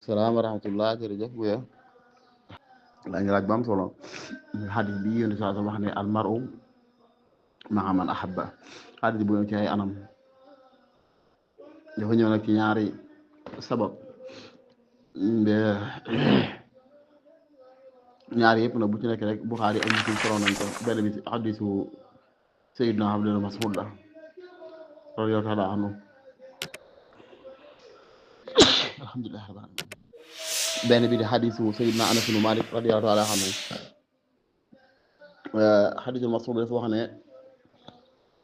salaam wa rahmatullah jërëjëf bu ya laa ngi laaj ba am solo xadis bi yéen saa wax ne almaru maa man ahabba xadis bu ñëw ci ay anam dafa ñëw nag ci ñaari sabab ñaari yëpp nag bu ci nekk rek Buxaari ak Muslim solo nañ ko benn bi xadisu Sayyidina Abdullah Mas'ud la radiyallahu taala anhu alhamdulillah rabbil alamin benn bi di xadisu Sayyidina Anas ibn Malik radiyallahu taala anhu xadisul Mas'ud dafa wax ne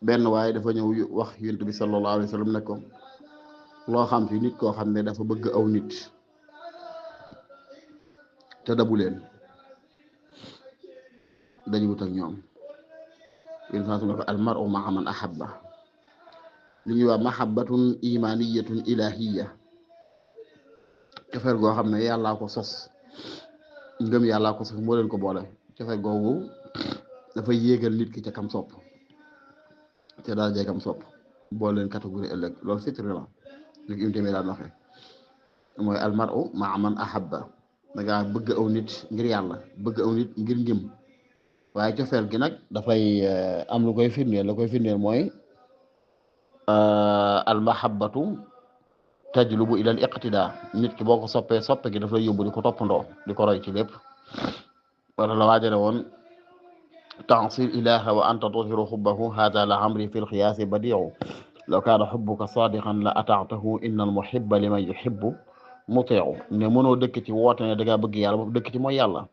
benn waaye dafa ñëw wax Yonent bi sallallahu alayhi wa sallam ne ko loo xam ci nit koo xam ne dafa bëgg aw nit te dabu leen dañu wut ak ñoom yéen saa su ne ko almaru maa man ahabba li ñuy wax mahabbatun imaniyatun ilahiyya cofeel goo xam ne yàllaa ko sos ngëm yàllaa ko sos moo leen ko boole cofeel googu dafay yéegal nit ki ca kam sopp ca daal jee kam sopp boole leen catégorie ëllëg loolu fitri la li im tamit daan waxee mooy almaru maa man ahabba da ngaa bëgg aw nit ngir yàlla bëgg aw nit ngir ngëm waaye cofeel gi nag dafay am lu koy firndeel la koy firndeel mooy almahabbatu tajlubu ilal iqtida nit ki boo ko soppee soppe gi daf lay yóbbu di ko toppandoo di ko roy ci lépp wala la waajale woon ta'sil ilaha wa anta tuhiru xubbahu hada la amri fi lxiyaasi badiu law kaana xubbuka sadiqan la ataatahu inna al muhibba liman yuhibbu mutiu ne mënoo dëkk ci woote ne da ngaa bëgg yàlla boobu dëkk ci mooy yàlla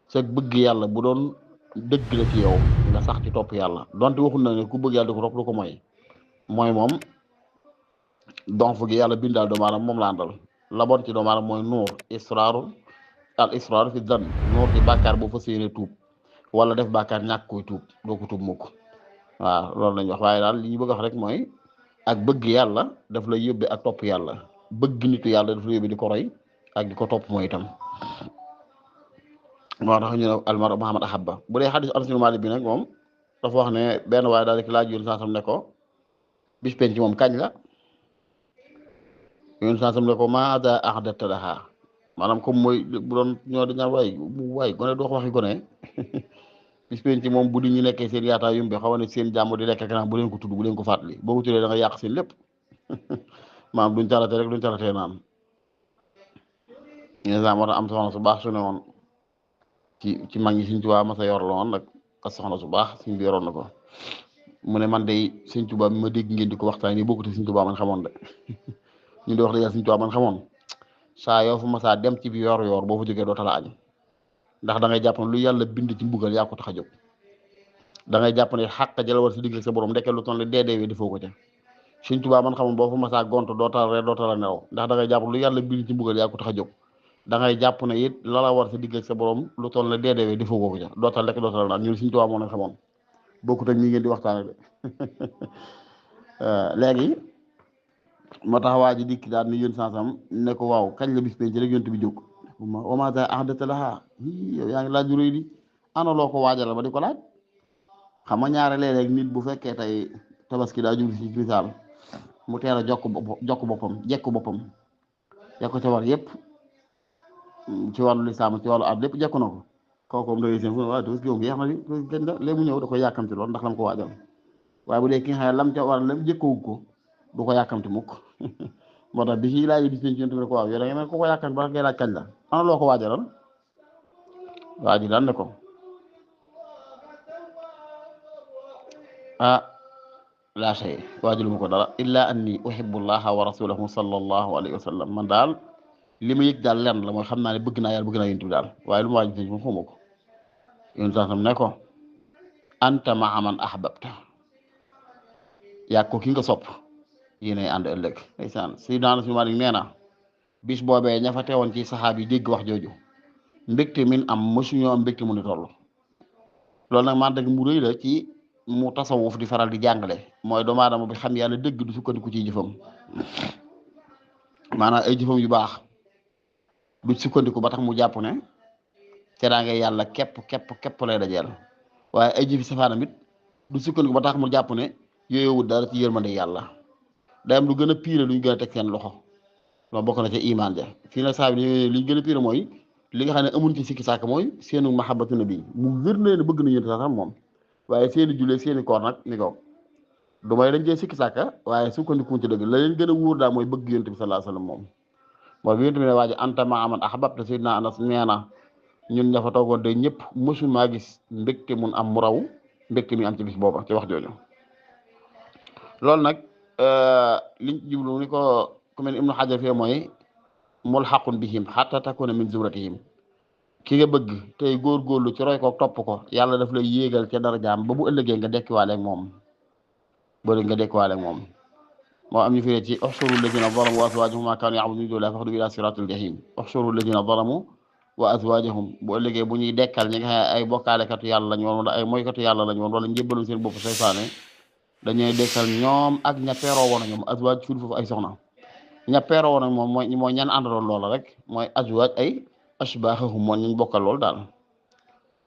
sa bëgg yàlla bu doon dëgg la ci yow nga sax ci topp yàlla donte waxul na ne ku bëgg yàlla di ko topp du ko mooy moom donc gi yàlla bindaal doomu aadama moom la àndal la bon ci doomu aadama mooy nuur israaru fi dan nuur ci bàkkaar boo fas yéene tuub wala def bàkkaar ñàkk koy tuub doo ko tuub mukk waaw loolu lañ wax waaye daal li ñu bëgg a wax rek mooy ak bëgg yàlla daf lay yóbbee ak topp yàlla bëgg nitu yàlla daf lay yóbbee di ko roy ak di ko topp mooy itam moo tax ñu ne almaru maa man ahabba bu dee xadis Anas bin Maalik bi nag moom dafa wax ne benn waaye daal di laaj yoon saasam ne ko bis penc moom kañ la yoon saasam ne ko maada a'dadta lahaa maanaam comme mooy bu doon ñoo dañaan waay gone du wax waxi gone bis penc moom bu di ñu nekkee seen yaataa yumbe xaw ne seen jàmm di lekk ak naan bu leen ko tudd bu leen ko fàttali boo ko tuddee da nga yàq seen lépp maanaam duñ taratee rek duñ taratee naan ñesa moo tax am soxna su baax su ne woon ci mag ñi Sëñ Tuubaa ma sa yor la woon nag ak soxna su baax suñ bi yoroon na ko mu ne man de Sëñ Tuubaa mi ma dégg ngeen di ko waxtaan nii bokkut Sëñ Tuubaa man xamoon de ñu di wax de yàlla Sëñ Tuubaa man xamoon saa yoo fu ma saa dem ci bi yor boo fa jógee doo tala añ ndax da ngay jàpp ne lu yàlla bind ci mbugal yaa ko tax a jóg da ngay jàpp ne xàq jëla war si digg sa borom ndeke lu toll ne deedeewee defoo ko ca Sëñ Tuubaa man xamoon boo fu ma saa gont doo tala reer doo tala nelaw ndax da ngay jàpp lu yàlla bind ci mbugal yaa ko tax a jóg da ngay jàpp ne it la war sa digg sa borom lu toll ne deedeewee defoo ko ca doo tal lekk doo tal naan ñun Sëñ Tuubaa moo leen xamoon bokkut ak ñi ngeen di waxtaane de léegi moo tax waa ji dikk daal ni yón sansam ne ko waaw kañ la bis penc rek yonent bi jóg wa maa a'dadta lahaa yow yaa ngi laaj ju rëy di ana loo ko waajal ba di ko laaj xam nga ñaare léeg-léeg nit bu fekkee tey tabaski daa jublu ci misaal mu teel a jokk boppam jekku boppam ya ko ca war yëpp ci wàllu lislaam ci wàllu at lépp jekku na ko kooku da ngay seen fu ne waaye tabaski yow yeex na li gën da léegi mu ñëw da koy yàkkamti lool ndax lam ko waajal waaye bu dee ki nga xam ne lam ca war lam jëkkoowu ko du ko yàkkamti mukk moo tax bi ci laaj bis penc yonent bi ne ko waaw yow da nga ne ko yàkkamti ba ngay laaj kañ la ana loo ko waajaloon waa ji daan ne ko laa shay waajaluma ko dara illa anni uhibbu llaha wa rasulahu sallallahu alayhi wa sallam man daal li ma yëg daal lenn la mooy xam naa ne bëgg naa yàlla bëgg naa yonent bi daal waaye lu ma waaj bis moom xamoo ko yonent sam ne ko anta ma'a man ahbabta yaa ko ki nga sopp yéenay ànd ëllëg ndeysaan Sayyidina Anas bin Maalik nee na bis boobee ña fa teewoon ci saxaab yi dégg wax jooju mbégte min am mësuñoo am mbégte mu ni toll loolu nag man dëgg mu rëy la ci mu tasawuf di faral di jàngale mooy doomu aadama bi xam yàlla dëgg du sukkandiku ci jëfam maanaam ay jëfam yu baax du sukkandiku ba tax mu jàpp ne teraange yàlla képp lay dajeel waaye ay jëfi safaanam it du sukkandiku ba tax mu jàpp ne yooyowut dara ci yërmande yàlla day am lu gën a piire luñ gën a teg seen loxo loolu bokk na ca iman ja fii nag saa bi li gën a pire mooy li nga xam ne amuñ ci sikki sàkk mooy seenu mahabbatu nabi mu wér na leen bëgg na yonent sax moom waaye seeni jullee seeni koor nag ni ko du may dañ cee sikki sàkka waaye sukkandikuñ ci dëgg la leen gën a wóor daal mooy bëgg yonent bi sallallahu alayhi wasallam moom mooy bi yonent bi ne waa ji anta ma aman ahbabta sayyidina Anas nee na ñun ña fa toogoon de ñëpp mësul maa gis mbégte mun am mu raw mbégte mi am ci bis booba ci wax jooju loolu nag liñ ci jublu ni ko ku mel Ibnu Hajar fee mooy mulhaqun bihim hatta takuna min zumratihim ki nga bëgg tey góorgóorlu ci roy ko topp ko yàlla daf lay yéegal ca darajaam ba bu ëllëgee nga dekkiwaale ak moom boo nga dekkiwaale ak moom moo am ñu firee ci uxshuru alladina zalamu wa azwajahum ma kaanu ya'buduna min dunillahi fahdu ila siratil jahim uxshuru alladina zalamu wa azwajahum bu ëllëgee bu ñuy dekkal ñi nga xam ne ay bokkaalekatu yàlla lañ woon wala ay moykatu yàlla lañ woon wala njébbalu seen bopp saytaane dañuy dekkal ñoom ak ña peeroo woon ak ñoom azwaaj fii foofu ay soxna ña peeroo woon ak moom mooy ñan àndaloon loola rek mooy azwaaj ay ashbaahahum moom ñu bokkal lool daal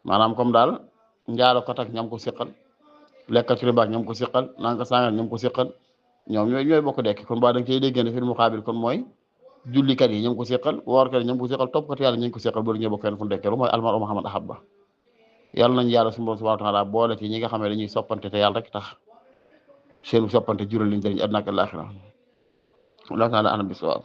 maanaam comme daal njaalo kat ak ñam ko siqal lekkat riba ak ñam ko siqal naan ko sàngal ñam ko siqal ñoom ñooy bokk dekk kon ba da nga cey déggante fi muqaabil kon mooy jullikat yi ñu ngi ko seqal woorkat yi ñu ngi ko seqal toppkat yàlla ñu ngi ko seqal ba ñëw bokk kenn fu mu dekkee lu mooy almaru Muhammad ahabba yàlla nañu yàlla suñu borom subhanahu wa taala boole ci ñi nga xam ne dañuy soppante te yàlla rek tax seen soppante jural liñ jëriñ àddina ak àllaaxira wallahu taala a'lam bis-sawaab